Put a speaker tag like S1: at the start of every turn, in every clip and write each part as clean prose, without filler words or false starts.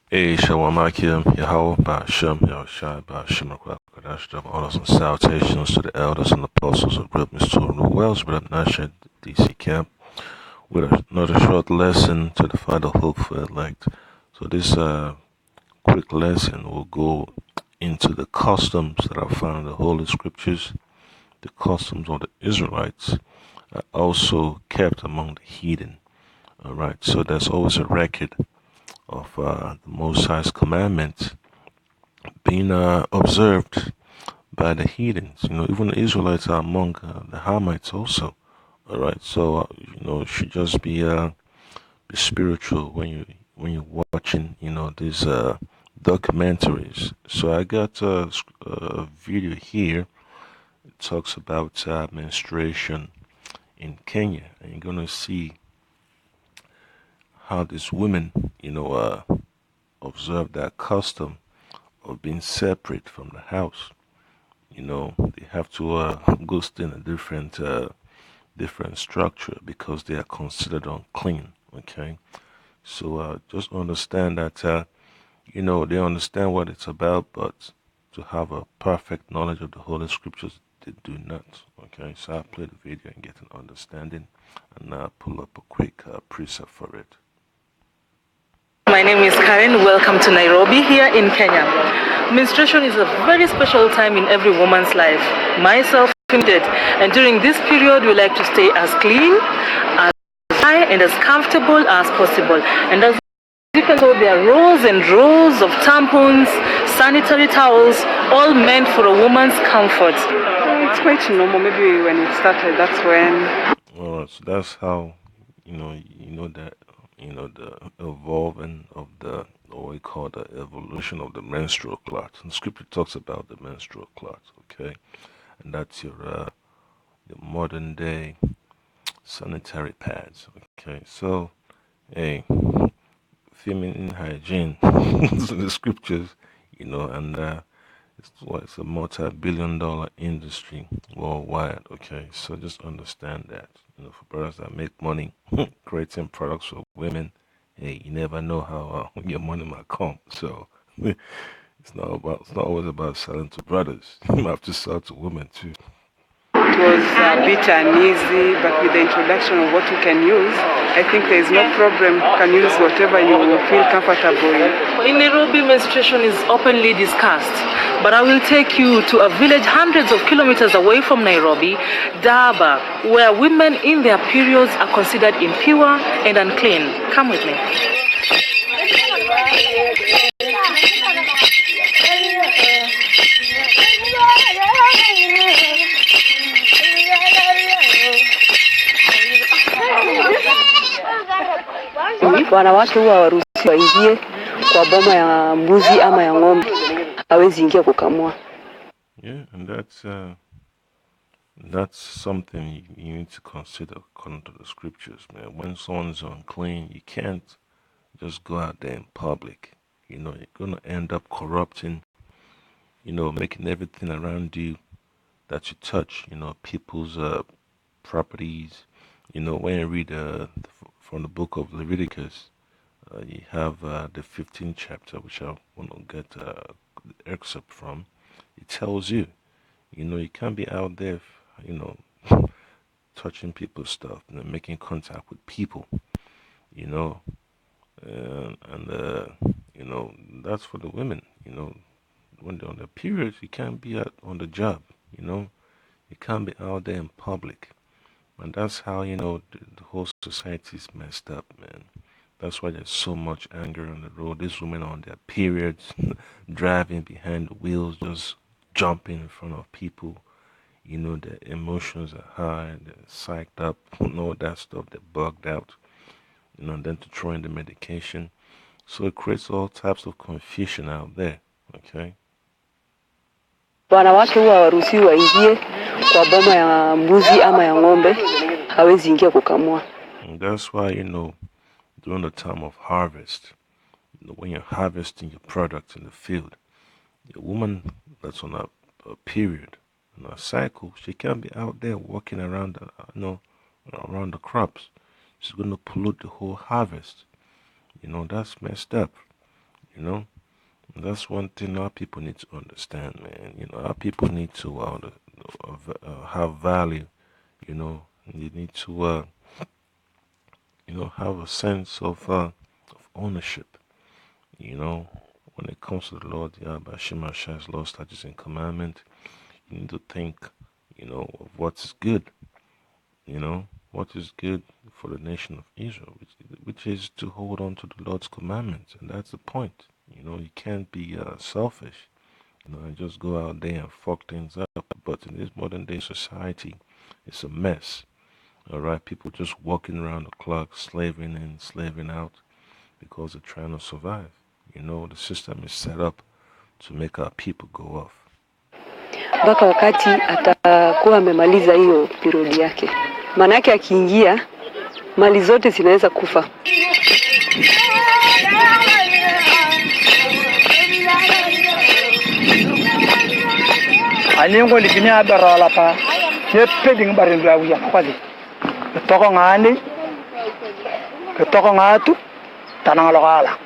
S1: Hey, Shalom Akim, Yahweh, Ba'ashem, Yahushai, Ba'ashem, Kadash, double honors and salutations to the elders and apostles of Great Mystery New Wells, Brother Nasha, DC Camp, with another short lesson to the final hope for elect. So this quick lesson will go into the customs that are found in the Holy Scriptures, the customs of the Israelites, are also kept among the heathen. Alright, so there's always a record of the Most High's commandments being observed by the heathens. Even the Israelites are among the Hamites also. All right, so it should just be spiritual when you're watching these documentaries. So I got a video here. It talks about menstruation in Kenya, and you're gonna see how these women observe that custom of being separate from the house. They have to go stay in a different structure because they are considered unclean. Okay, so just understand that they understand what it's about, but to have a perfect knowledge of the Holy Scriptures, they do not. Okay, so I'll play the video and get an understanding, and pull up a quick precept for it.
S2: My name is Karen. Welcome to Nairobi here in Kenya. Menstruation is a very special time in every woman's life, myself included. And during this period, we like to stay as clean, as high, and as comfortable as possible. And as you can see, there are rows and rows of tampons, sanitary towels, all meant for a woman's comfort.
S3: It's quite normal. Maybe when it started, that's when.
S1: Alright, so that's how that the evolving of the, what we call the evolution of the menstrual clot. And Scripture talks about the menstrual clot, okay, and that's your modern day sanitary pads. Okay, so hey, feminine hygiene in the Scriptures, and it's a multi-billion-dollar industry worldwide. Okay, so just understand that. For brothers that make money creating products for women, hey, you never know how your money might come. So it's not always about selling to brothers. You have to sell to women too.
S3: It was a bit uneasy, but with the introduction of what you can use, I think there is no problem. You can use whatever you feel comfortable in.
S2: In Nairobi, menstruation is openly discussed, but I will take you to a village hundreds of kilometers away from Nairobi, Daba, where women in their periods are considered impure and unclean. Come with me.
S3: Wanawake huwa hawaruhusiwi waingie kwa boma ya mbuzi ama ya ng'ombe, hawezi ingia kukamua.
S1: Yeah, and that's something you need to consider according to the Scriptures, man. When someone's unclean, you can't just go out there in public. You're gonna end up corrupting, making everything around you that you touch, people's properties. When you read from the book of Leviticus, you have the 15th chapter, which I want to get the excerpt from. It tells you, you can't be out there, touching people's stuff, making contact with people, and that's for the women. When they're on their periods, you can't be out on the job. You can't be out there in public. And that's how, the whole society is messed up, man. That's why there's so much anger on the road. These women on their periods, driving behind the wheels, just jumping in front of people. Their emotions are high, they're psyched up, and all that stuff, they're bugged out. And then to throw in the medication. So it creates all types of confusion out there, okay?
S3: Wanawake huwa hawaruhusiwi waingie kwa boma ya mbuzi ama ya ng'ombe, hawezi ingia kukamua.
S1: And that's why, during the time of harvest, when you're harvesting your products in the field, a woman that's on a period, on a cycle, she can't be out there walking around, around the crops. She's going to pollute the whole harvest. That's messed up. You know, and that's one thing our people need to understand, man. You know, our people need to have value. You know, and they need to have a sense of ownership. You know, when it comes to the Lord, Yahweh Shema Shai's law, statutes, and commandment, you need to think, of what's good. What is good for the nation of Israel, which is to hold on to the Lord's commandments, and that's the point. You can't be selfish, and just go out there and fuck things up. But in this modern day society, it's a mess. All right, people just walking around the clock, slaving in, slaving out, because they're trying to survive. The system is set up to make our people go off.
S4: Mpaka wakati atakuwa amemaliza hiyo period yake. Manake akiingia mali zote zinaweza kufa.
S5: Alingo likini abarala pa. Yepe ding barin la wiya kwali. Ketoko ngatu tanang lokala.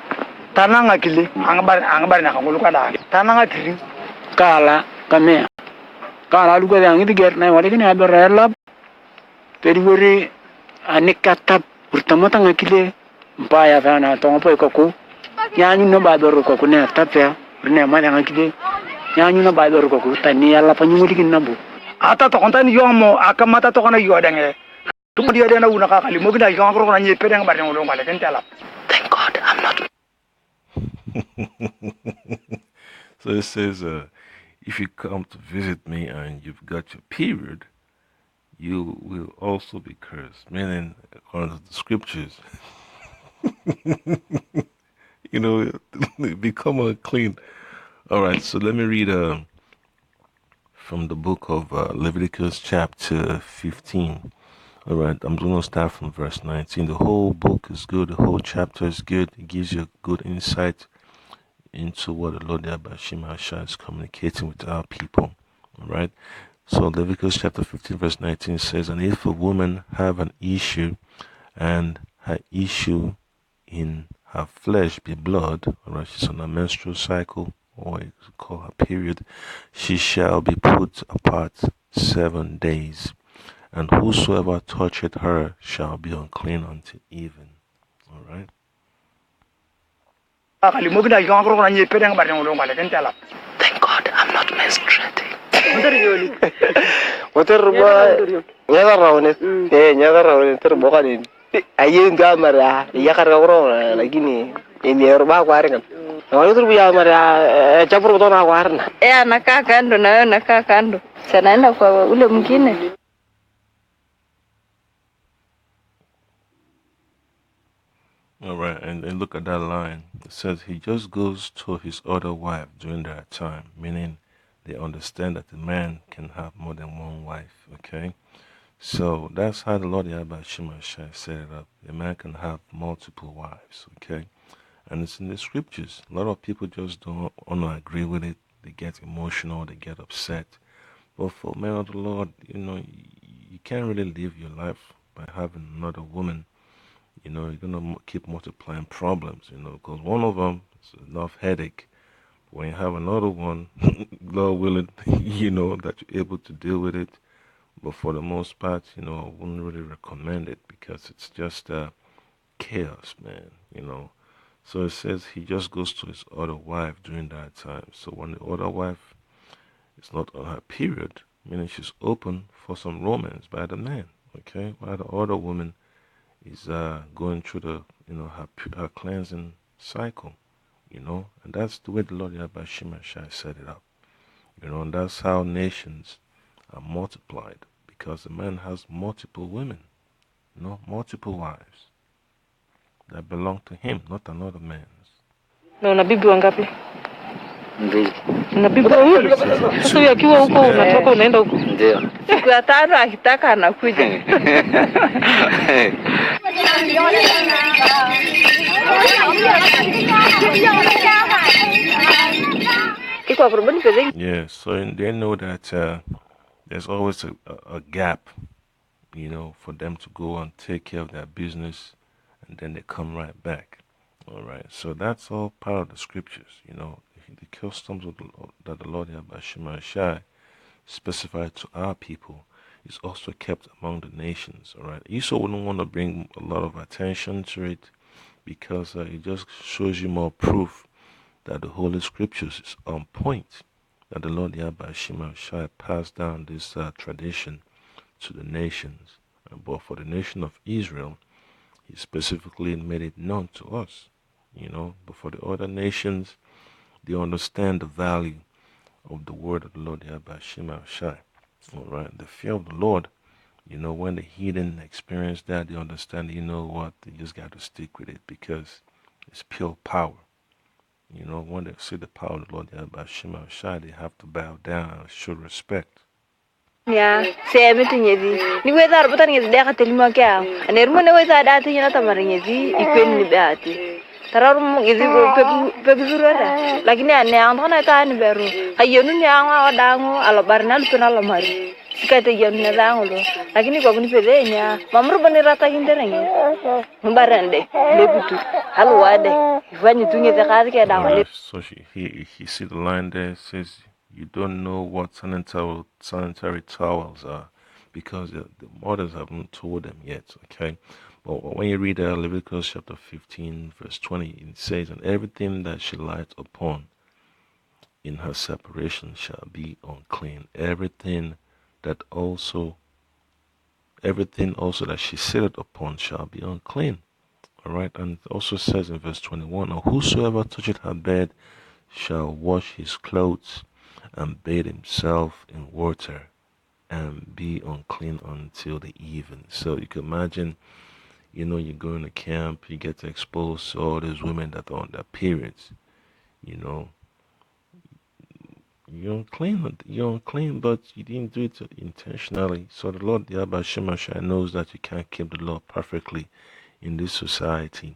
S5: Tanang akili angbar na kangulu kada. Tanang akili kala kame. Kala luga yang itu ger na wali kini abarala. Periwiri anikatap pertama tang akili mpaya fana tongo po ikoku. Nyanyu no badoro koku ne tapya. Rene ma yang akili. Nyanyu no badoro koku tani ala panyumuli kinabu. Ata tokontani yomo akamata tokona yodange. Thank God I'm not.
S1: So it says, if you come to visit me and you've got your period, you will also be cursed. Meaning, according to the scriptures, become unclean. All right, so let me read from the book of Leviticus chapter 15. All right, I'm going to start from verse 19. The whole book is good. The whole chapter is good. It gives you a good insight into what the Lord Yahweh Shema Shai is communicating with our people. All right. So Leviticus chapter 15 verse 19 says, and if a woman have an issue and her issue in her flesh be blood, all right, she's on a menstrual cycle, or it's called her period, she shall be put apart 7 days. And whosoever toucheth her shall be unclean until even. All right.
S5: Thank God I'm not menstruating.
S4: Anakaa kando na wewe nakaa kando. Sanaenda kwa ule mwingine.
S1: All right, and look at that line. It says he just goes to his other wife during that time, meaning they understand that the man can have more than one wife, okay? So that's how the Lord Yahweh Shema Shai set it up. A man can have multiple wives, okay? And it's in the scriptures. A lot of people just don't want to agree with it. They get emotional, they get upset. But for men of the Lord, you can't really live your life by having another woman. You're going to keep multiplying problems, because one of them is enough headache. When you have another one, Lord willing, that you're able to deal with it. But for the most part, I wouldn't really recommend it because it's just chaos, man, So it says he just goes to his other wife during that time. So when the other wife is not on her period, meaning she's open for some romance by the man, okay? While the other woman is going through the her cleansing cycle, and that's the way the Lord Yahweh Shema Shai set it up, and that's how nations are multiplied, because the man has multiple women, multiple wives that belong to him, not another man's.
S2: Na una bibi wangapi?
S6: Mbili.
S2: Una bibi wawili? Sasa huyo akiwa huko unatoka unaenda huko?
S6: Ndio.
S4: Siku ya tano akitaka anakuja.
S1: Yeah, so they know that there's always a gap, for them to go and take care of their business, and then they come right back. All right, so that's all part of the scriptures. The customs that the Lord Yahweh Shai specified to our people is also kept among the nations. All right, Esau wouldn't want to bring a lot of attention to it because it just shows you more proof that the Holy Scriptures is on point. That the Lord Yahweh Shai passed down this tradition to the nations, but for the nation of Israel, He specifically made it known to us. But for the other nations, they understand the value of the word of the Lord Yahweh Shai. All right, the fear of the Lord. When the heathen experience that, they understand. What? They just got to stick with it because it's pure power. When they see the power of the Lord Yahweh Shai, they have to bow down and show respect.
S7: Ya, saya betul nyedi. Ni weza arbutan nyedi dia kata lima kaya. Anermu ni weza ada hati nyata tamar nyedi ikuen ni beati. Terarum nyedi pepi suru ada. Lagi ni ane ang thona ka ni beru. Ayonu ni ang adangu alabarna lupena lamari. Sikate yonu ni adangu lo. Lagi ni kau ni pede ni ya. Mamru bani rata kinterengi. Mbarande lebutu. Halu wade. Ifanyi tu nyedi kari kaya adangu.
S1: So he see the line there. It says, you don't know what sanitary towels are because the mothers haven't told them yet, okay? But when you read Leviticus chapter 15, verse 20, it says, and everything that she lights upon in her separation shall be unclean. Everything also that she sitteth upon shall be unclean. All right, and it also says in verse 21, or whosoever toucheth her bed shall wash his clothes and bathe himself in water and be unclean until the even. So you can imagine, you go in a camp, you get exposed to all these women that are on their periods. You're unclean, but you didn't do it intentionally. So the Lord Yahweh Shai knows that you can't keep the law perfectly in this society.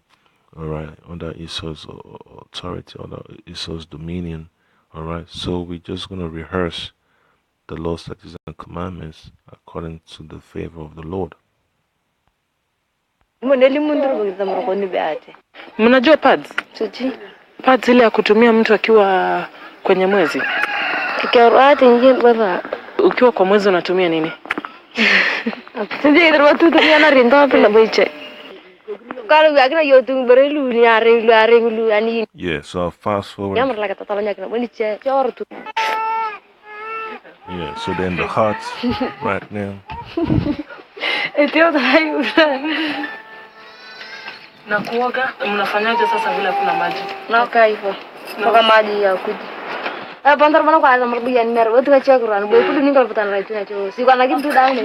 S1: All right, under Esau's authority, under Esau's dominion. All right, so we're just going to rehearse the law, statutes, and commandments according to the favor of the Lord.
S2: Mnajua pads? Pads ile ya kutumia mtu akiwa kwenye mwezi. Ukiwa kwa mwezi unatumia nini?
S1: Yeah, so I'll fast forward. Yeah, so then the hearts right now.
S2: Na kuoga mnafanyaje sasa bila kuna maji?
S7: Nakaa hivyo. Mpaka maji ya kuji. Bantar mana kwa azam rubian mer watu kacha kuran boy kudu ningal putan rai tuna cho si kwa lagi tu dah ni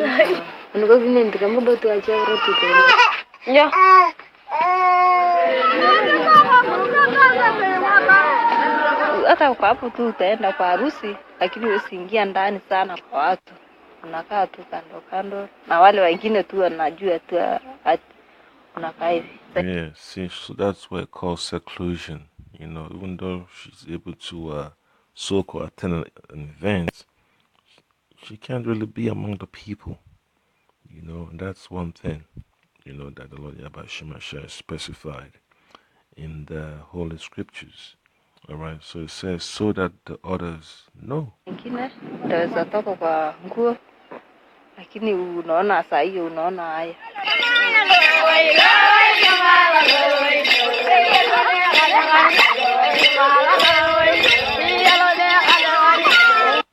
S7: nugo vinen ndika mo botu kacha rotu ko ya hata kwa hapo tu utaenda kwa harusi lakini usiingia ndani sana kwa watu unakaa tu kando kando na wale wengine tu wanajua tu unakaa hivi.
S1: Yeah, see, so that's what it calls seclusion. Even though she's able to so-called attend an event, she can't really be among the people. And that's one thing, that the Lord Yahweh Shai specified in the Holy Scriptures. All right, so it says, so that the others know.
S7: Unaweza toka kwa nguo, lakini unaona saa hiyo unaona haya.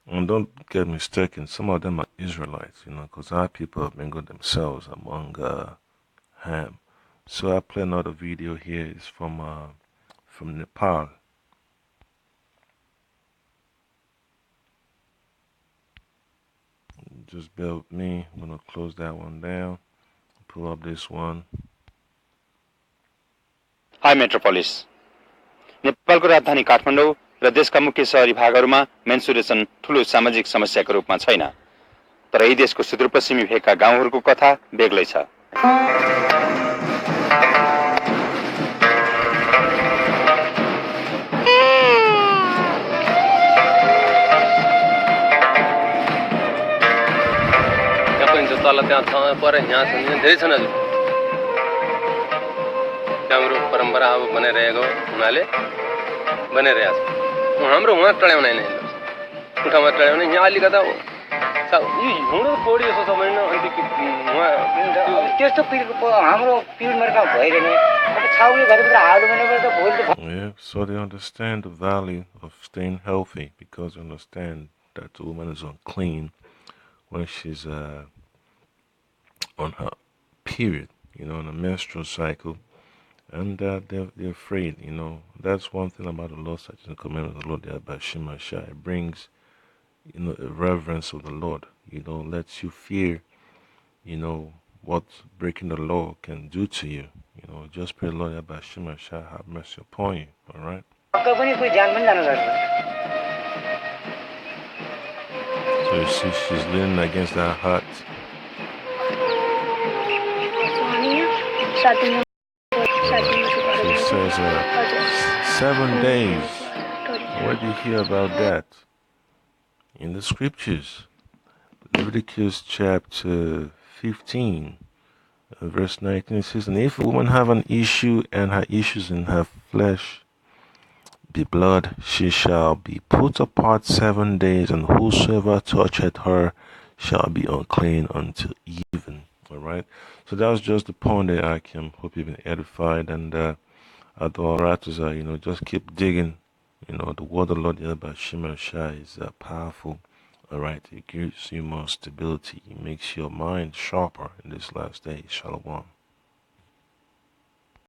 S1: And don't get mistaken, some of them are Israelites, because our people have mingled themselves among Ham. So I play another video here. It's from Nepal. Just bear with me. I'm gonna close that one down. Pull up this one.
S8: Hi Metropolis. नेपालको राजधानी काठमाडौँ र देशका मुख्य शहरी भागहरूमा mensuration ठूलो सामाजिक समस्याको रूपमा छैन। तर यी देशको सुदूरपश्चिमी भेगका गाउँहरूको कथा बेग्लै छ। तल त्यहाँ छ पर यहाँ छ धेरै छन् हजुर। हाम्रो
S9: परम्परा अब बनाइरहेको हुनाले बनाइरहेको छ हाम्रो उहाँ टड्याउने नै उठामा टड्याउने यहाँ अलिकता यो हिउँदो पौडी जस्तो छ भने अनि
S6: त्यस्तो पिरियडको हाम्रो पिरियडमा कहाँ भइरहेने छाउले घरभित्र हाल्यो भने त भोलि त
S1: Yeah, so they understand the value of staying healthy because they understand that the woman is unclean when she's on her period, on a menstrual cycle, and they're afraid. That's one thing about the Lord, such as the commandment of the Lord, the Bashima Shah. It brings, a reverence of the Lord. Lets you fear, what breaking the law can do to you. Just pray, Lord, Bashima Shah, have mercy upon you. All right. So you see, she's leaning against that hut. She says 7 days. Where do you hear about that? In the scriptures. Leviticus chapter 15, verse 19 says, and if a woman have an issue and her issues in her flesh be blood, she shall be put apart 7 days, and whosoever toucheth her shall be unclean until even. All right. So that was just the point there. I hope you've been edified, and Adoratus, just keep digging. The word of the Lord about Shema Shai is powerful. All right. It gives you more stability. It makes your mind sharper in this last day. Shalom.